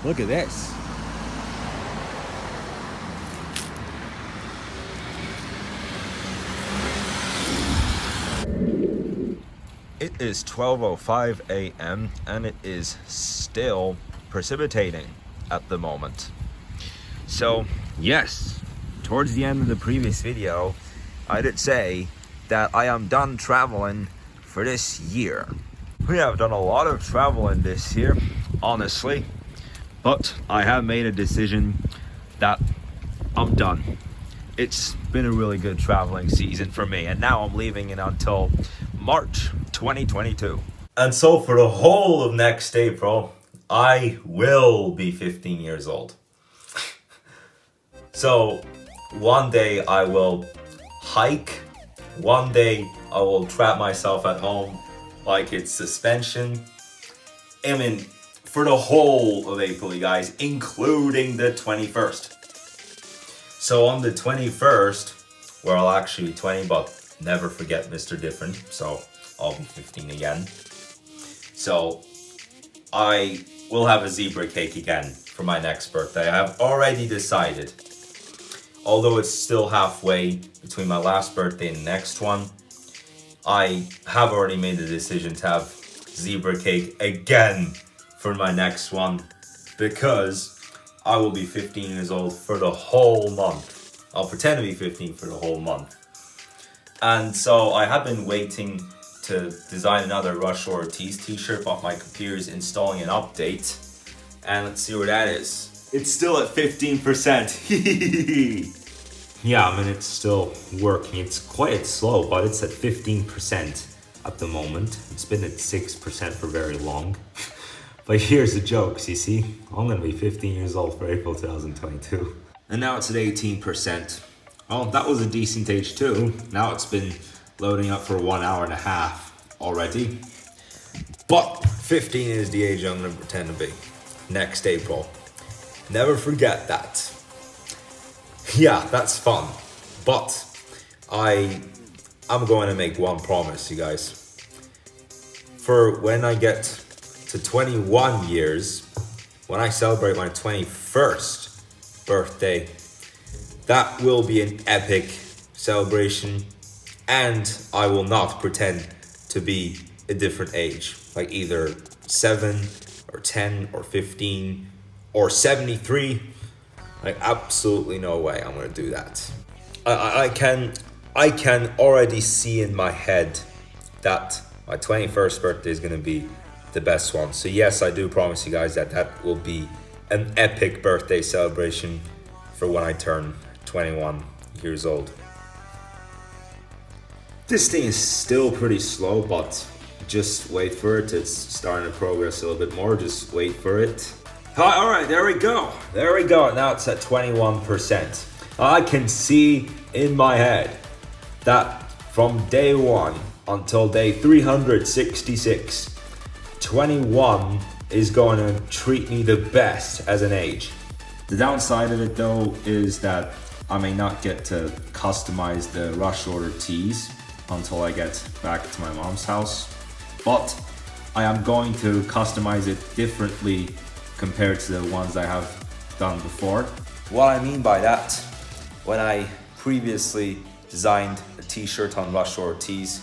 Look at this. It is 12:05 a.m. and it is still precipitating at the moment. So yes, towards the end of the previous video, I did say that I am done traveling for this year. We have done a lot of traveling this year, honestly, but I have made a decision that I'm done. It's been a really good traveling season for me, and now I'm leaving it until March 2022. And so for the whole of next April, I will be 15 years old. So one day I will hike, one day I will trap myself at home like it's suspension. I mean, for the whole of April, you guys, including the 21st. So on the 21st, where I'll actually be 20, but never forget Mr. Different, so I'll be 15 again. So I will have a zebra cake again for my next birthday. I have already decided, although it's still halfway between my last birthday and the next one, I have already made the decision to have zebra cake again for my next one, because I will be 15 years old for the whole month. I'll pretend to be 15 for the whole month. And so I have been waiting to design another Rush Ortiz t-shirt, but my computer is installing an update. And let's see where that is. It's still at 15%. Yeah, I mean, it's still working. It's quite slow, but it's at 15% at the moment. It's been at 6% for very long. But here's the jokes, you see? I'm gonna be 15 years old for April 2022. And now it's at 18%. Well, that was a decent age too. Now it's been loading up for 1 hour and a half already. But 15 is the age I'm gonna pretend to be next April. Never forget that. Yeah, that's fun. But I'm going to make one promise, you guys. For when I get to 21 years, when I celebrate my 21st birthday, that will be an epic celebration, and I will not pretend to be a different age, like either 7 or 10 or 15 or 73. Like, absolutely no way I'm gonna do that. I can already see in my head that my 21st birthday is gonna be the best one. So yes, I do promise you guys that that will be an epic birthday celebration for when I turn 21 years old. This thing is still pretty slow, but just wait for it. It's starting to progress a little bit more. Just wait for it. All right, there we go. There we go. Now it's at 21%. I can see in my head that from day one until day 366, 21 is going to treat me the best as an age. The downside of it though is that I may not get to customize the rush order tees until I get back to my mom's house, but I am going to customize it differently compared to the ones I have done before. What I mean by that, when I previously designed a t-shirt on Rush Ortiz,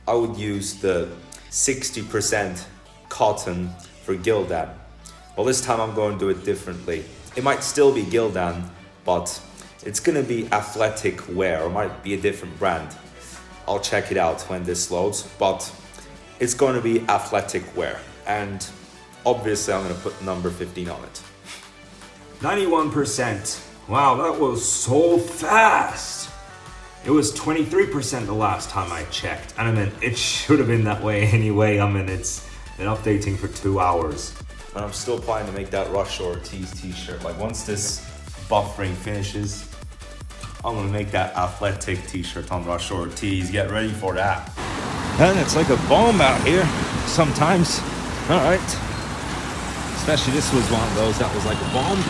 I would use the 60% cotton for Gildan. Well, this time I'm going to do it differently. It might still be Gildan, but it's gonna be athletic wear, or might be a different brand. I'll check it out when this loads, but it's going to be athletic wear. And obviously I'm gonna put number 15 on it. 91%. Wow, that was so fast. It was 23% the last time I checked. And I mean, it should have been that way anyway. I mean, it's been updating for 2 hours. And I'm still planning to make that Rush Ortiz t-shirt. Like, once this buffering finishes, I'm gonna make that athletic t-shirt on Rush Ortiz. Get ready for that. And it's like a bomb out here sometimes. All right. Especially this was one of those that was like a bomb.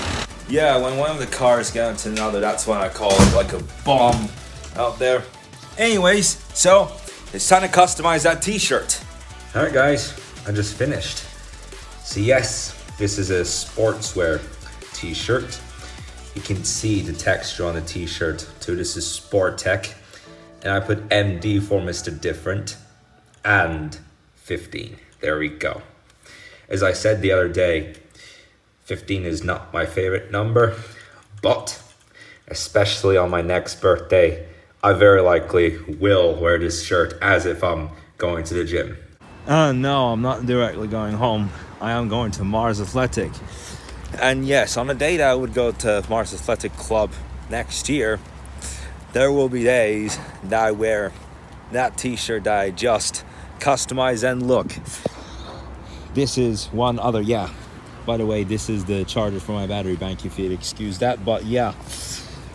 Yeah, when one of the cars get into another, that's when I call it like a bomb out there. Anyways, so it's time to customize that t-shirt. All right, guys, I just finished. So yes, This is a sportswear t-shirt. You can see the texture on the t-shirt too. This is Sport Tech. And I put MD for Mr. Different and 15. There we go. As I said the other day, 15 is not my favorite number, but especially on my next birthday, I very likely will wear this shirt as if I'm going to the gym. No, I'm not directly going home. I am going to Mars Athletic. And yes, on a day that I would go to Mars Athletic Club next year, there will be days that I wear that t-shirt that I just customize. And look, this is one other, yeah. By the way, this is the charger for my battery bank, if you'd excuse that. But yeah,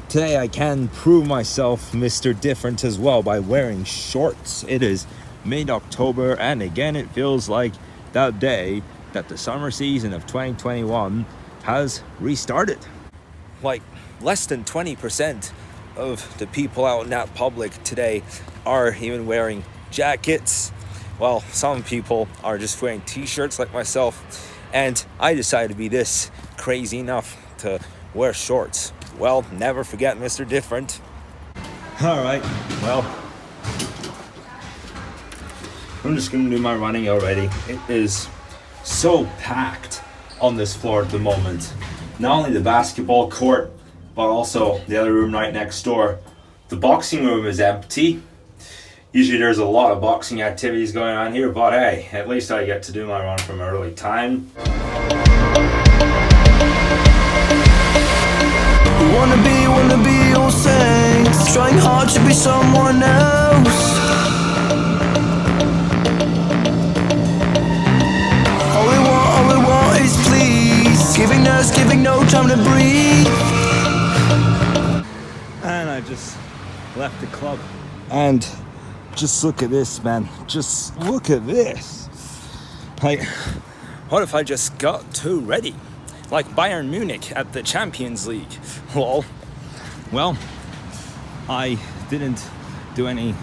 today I can prove myself Mr. Different as well by wearing shorts. It is mid-October, and again, it feels like that day that the summer season of 2021 has restarted. Like, less than 20% of the people out in that public today are even wearing jackets. Well, some people are just wearing t-shirts like myself, and I decided to be this crazy enough to wear shorts. Well, never forget Mr. Different. All right, well, I'm just gonna do my running already. It is so packed on this floor at the moment. Not only the basketball court, but also the other room right next door. The boxing room is empty. Usually there's a lot of boxing activities going on here, but hey, at least I get to do my run from early time. Wanna be all saints, trying hard to be someone else. All we want is please, giving no time to breathe. And I just left the club. And just look at this, man. Just look at this. Like, what if I just got too ready? Like Bayern Munich at the Champions League. Lol. Well, I didn't do any...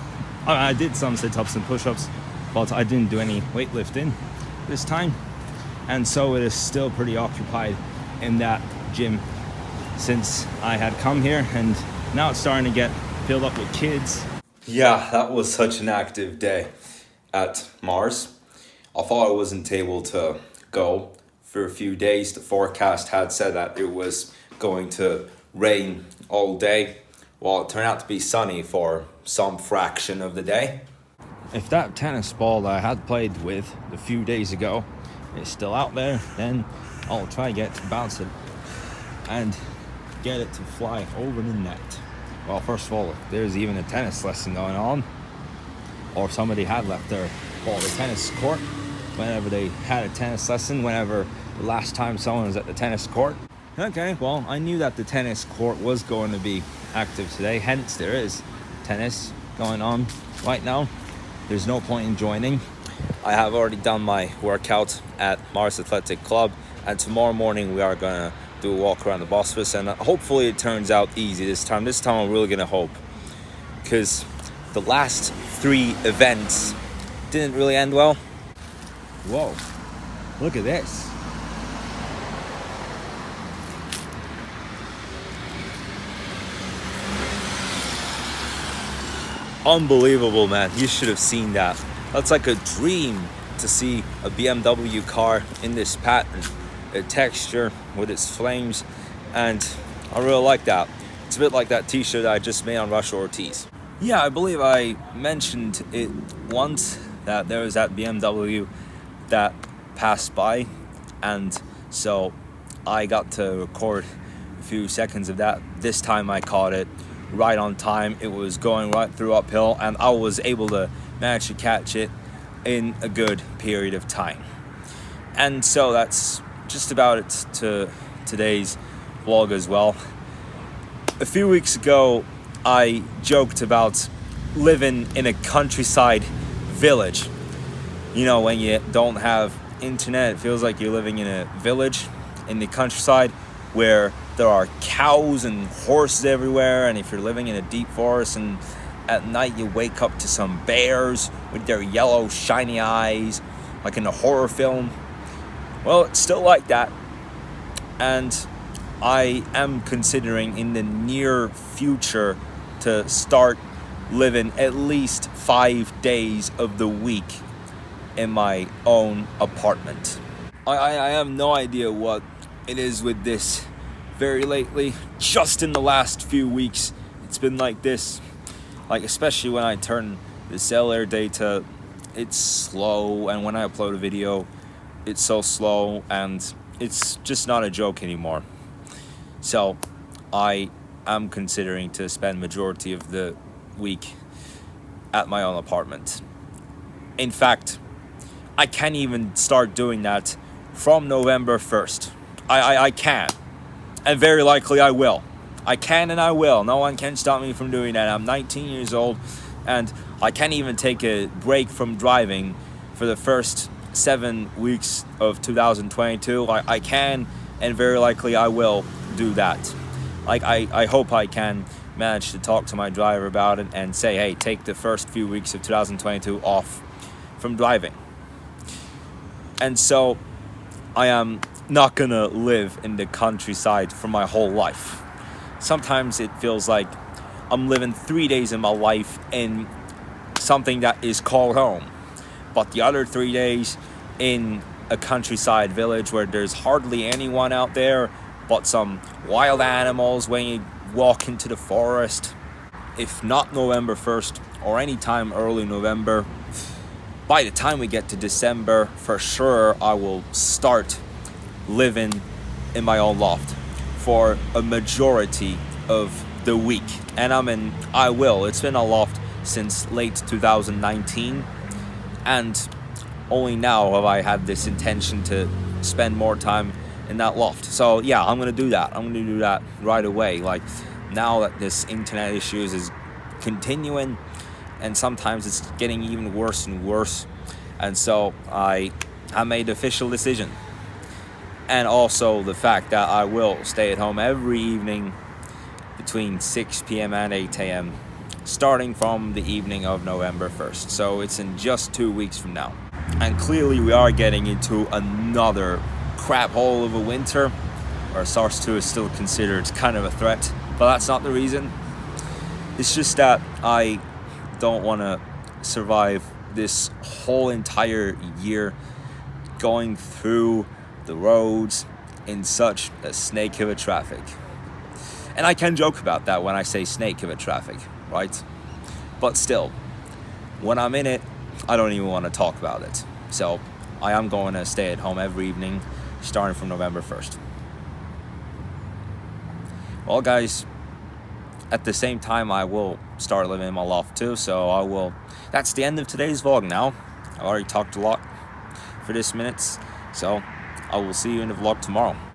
I did some sit-ups and push-ups, but I didn't do any weightlifting this time. And so it is still pretty occupied in that gym since I had come here, and now it's starting to get filled up with kids. Yeah, that was such an active day at Mars. I thought I wasn't able to go for a few days. The forecast had said that it was going to rain all day. Well, it turned out to be sunny for some fraction of the day. If that tennis ball that I had played with a few days ago is still out there, then I'll try to get to bounce it and get it to fly over the net. Well, first of all, if there's even a tennis lesson going on, or somebody had left their ball at the tennis court whenever they had a tennis lesson, whenever the last time someone was at the tennis court. Okay, well, I knew that the tennis court was going to be active today, hence there is tennis going on right now. There's no point in joining. I have already done my workout at Mars Athletic Club, and tomorrow morning we are gonna do a walk around the Bosphorus, and hopefully it turns out easy this time. This time I'm really gonna hope, because the last 3 events didn't really end well. Whoa, look at this. Unbelievable, man. You should have seen that. That's like a dream to see a BMW car in this pattern, a texture with its flames, and I really like that. It's a bit like that t-shirt I just made on Russia Ortiz. Yeah, I believe I mentioned it once that there was that BMW that passed by, and so I got to record a few seconds of that. This time I caught it right on time. It was going right through uphill, and I was able to manage to catch it in a good period of time. And so that's just about it to today's vlog as well. A few weeks ago, I joked about living in a countryside village. You know, when you don't have internet, it feels like you're living in a village in the countryside where there are cows and horses everywhere, and if you're living in a deep forest and at night you wake up to some bears with their yellow shiny eyes like in a horror film. Well, it's still like that. And I am considering in the near future to start living at least 5 days of the week in my own apartment. I have no idea what it is with this very lately. Just in the last few weeks, it's been like this. Like, especially when I turn the cellular data, it's slow, and when I upload a video, it's so slow, and it's just not a joke anymore. So I am considering to spend majority of the week at my own apartment. In fact, I can't even start doing that from November 1st. I can, and very likely I will. I can and I will. No one can stop me from doing that. I'm 19 years old, and I can't even take a break from driving for the first 7 weeks of 2022. I can, and very likely I will do that. Like, I hope I can manage to talk to my driver about it and say, hey, take the first few weeks of 2022 off from driving. And so I am not gonna live in the countryside for my whole life. Sometimes it feels like I'm living 3 days in my life in something that is called home, but the other 3 days in a countryside village where there's hardly anyone out there but some wild animals when you walk into the forest. If not November 1st or any time early November, by the time we get to December, for sure I will start living in my own loft for a majority of the week. And it's been a loft since late 2019, and only now have I had this intention to spend more time in that loft. So yeah, I'm gonna do that. I'm gonna do that right away. Like, now that this internet issues is continuing, and sometimes it's getting even worse and worse, and so I made the official decision. And also the fact that I will stay at home every evening between 6 p.m. and 8 a.m. starting from the evening of November 1st. So it's in just 2 weeks from now. And clearly we are getting into another crap hole of a winter, where SARS 2 is still considered kind of a threat. But that's not the reason. It's just that I don't want to survive this whole entire year going through the roads in such a snake of a traffic. And I can joke about that when I say snake of a traffic, right? But still, when I'm in it, I don't even want to talk about it. So I am going to stay at home every evening starting from November 1st. Well, guys, at the same time, I will start living in my loft too. So that's the end of today's vlog now. I've already talked a lot for this minutes. So I will see you in the vlog tomorrow.